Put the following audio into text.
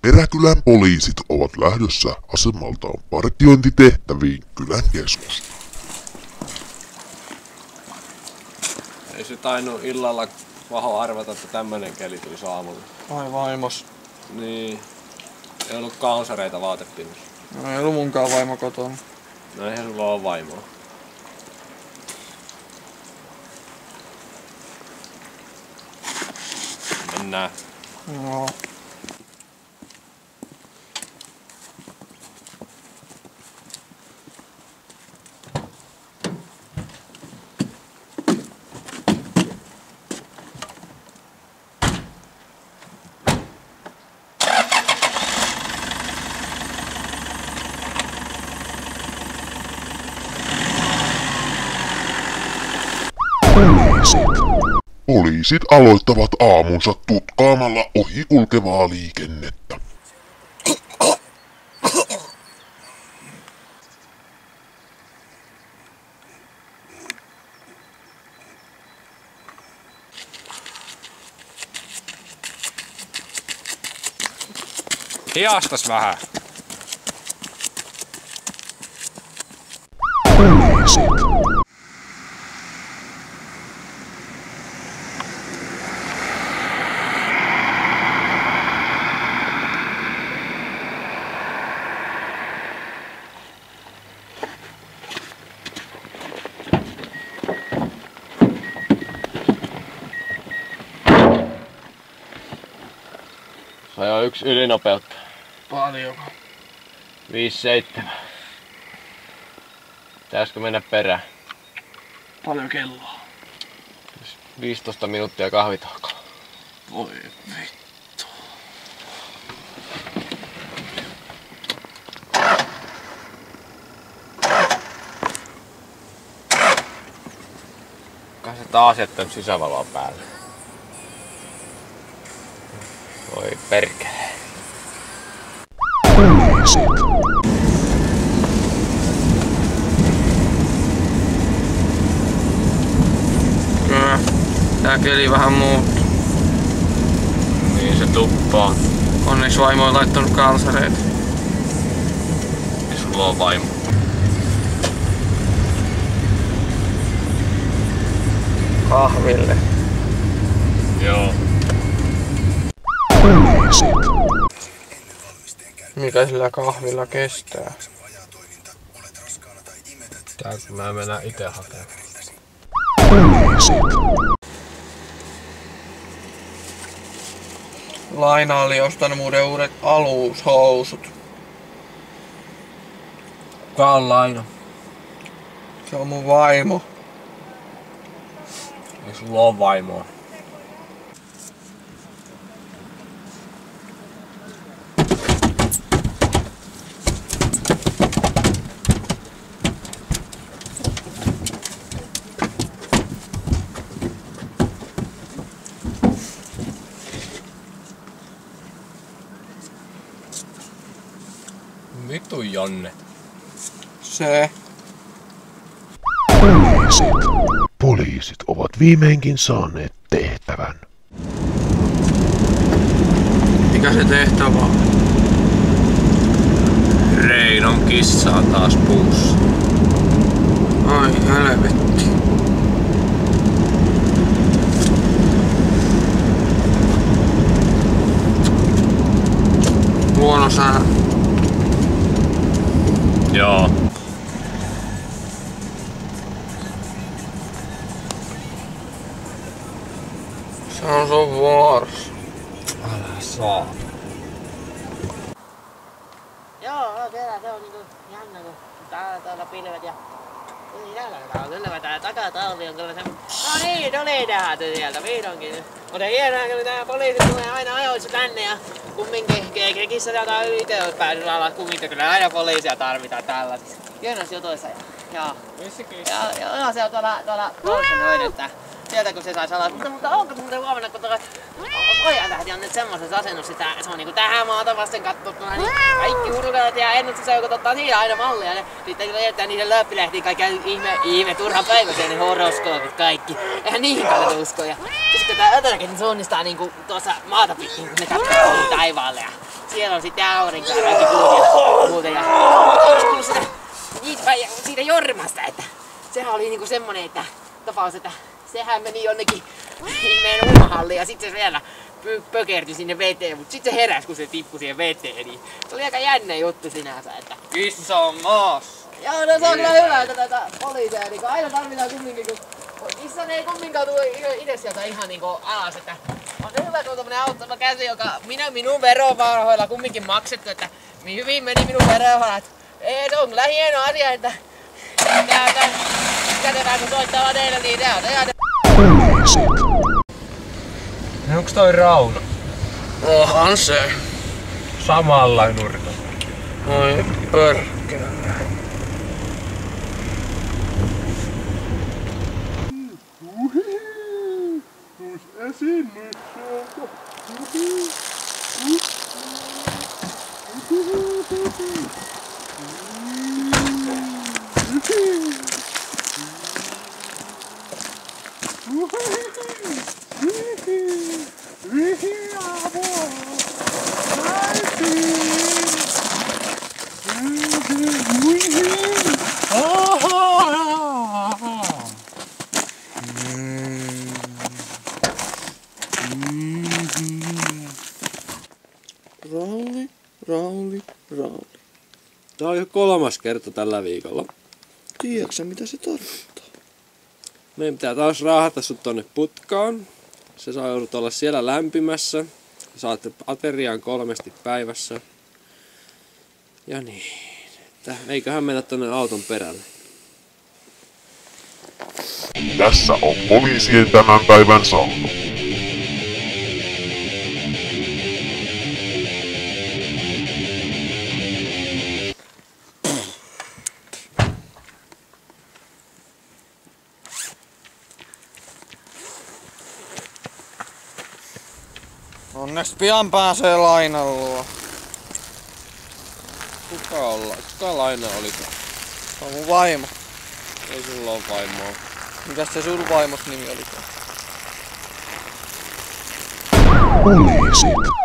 Peräkylän poliisit ovat lähdössä asemaltaan partiointitehtäviin kylän keskustaan. Ei se tainnut illalla Vaho arvata, että tämmönen keli tulisi aamulla. Ai vaimos. Niin. Ei ollut kalsareita vaatepinnossa. No ei ollut munkaan vaimo kotona. No eihän sulla oo vaimoa. Mennään. No. Poliisit aloittavat aamunsa tutkaamalla ohikulkevaa liikennettä. Hiastas vähän. Se on yksi ylinopeutta. Paljonko? 5-7. Pitäisikö mennä perään? Paljon kelloa. 15 minuuttia kahvitaukoa. Voi vittu. Kai se taas jättänyt sisävaloa päälle. Voi perkele. Kyllä. Tää keli vähän muuttuu. Niin se tuppaa. Onneksi vaimo on laittanut kalsareita. Ei sulla oo vaimo. Kahville. Joo. Mikä sillä kahvilla kestää? Tääkö mä mennään ite hakemaan? Laina oli ostanut muuten uudet alushousut. Kuka on Laino? Se on mun vaimo. Ei sulla oo vaimoa. Vittu Janne. Se. Poliisit ovat viimeinkin saaneet tehtävän. Mikä se tehtävä on? Reinon kissa on taas puussa. Ai helvetti. Huono sää. Joo. Se on sun vuoros. Älä saa. Joo, siellä se on niinku jännä, kun täällä pilvet ja... Kyllä tää takatalvi on kyllä se... No niin, tuli täältä sieltä vihdoinkin. Mutta hienoa, kun tää poliisit tulee aina ajoissa tänne ja kumminkin kissa sieltä ite oot päässyt alas kumminkin. Kyllä aina poliisia tarvitaan tällaisissa. Hienoissa jutuissa. Joo. Missä kissa? Joo, se on tuolla noin, että sieltä kun se sais alas. Mutta onko muuten huomenna, kun tuolla... Pojan lähti poliisi on nyt semmosessa asennossa, että se on niinku tähän maata vasten katsottuna, niin kaikki hurkaat ja ennustusseukot ottaa siinä aina mallia. Ja sitten kun jättää niiden löppilehtiin kaikki ihme turhan päiväisiä, ne horoskoopit kaikki. Eihän niihin kannata uskoa. Ja sitten tää Ötöräkin suunnistaa niinku tuossa maata pitkin, kun ne katsoo taivaalle. Ja siellä on sitten aurinko ja kaikki muuten. Ja olis kuullut siitä Jormasta, että sehän oli niinku semmonen, että tapaus, että sehän meni jonnekin ihmeen uimahalliin ja sit se vielä pökertyi sinne veteen, mut sit se heräsi kun se tippui siihen veteen, niin se oli aika jännä juttu sinänsä, että... Kissa on maassa. Joo, no se on kyllä hyvä, että tätä poliiseja niinku aina tarvitaan kumminkin, kun kissa ei kumminkaan tule ite sieltä ihan niinku alas, että on se hyvä, kun on tommonen auttava käsi, joka minun verovaroilla kumminkin maksettu, että hyvin meni minun verovarat. Ei, se on kyllä hieno asia, että kätevään kun soittaa teille, niin se on ihan... Poliisit. Onks toi Rauno? Onhan se. Samalla nurkalla. Oi pörkkälä. Rauli. Tää on jo 3. kerta tällä viikolla. Tiedätkö mitä se tarkoittaa? Meidän pitää taas raahata sut tonne putkaan. Se saa joudut olla siellä lämpimässä. Saatte ateriaan 3 päivässä. Ja niin. Eiköhän mennä tonne auton perälle. Tässä on poliisien tämän päivän saldo. Onneksi pian pääsee lainan luo. Kuka laina olikaan? Se on mun vaimo. Ei sulla oo vaimoa. Mikäs se sun vaimos nimi olikaan? Poliisit.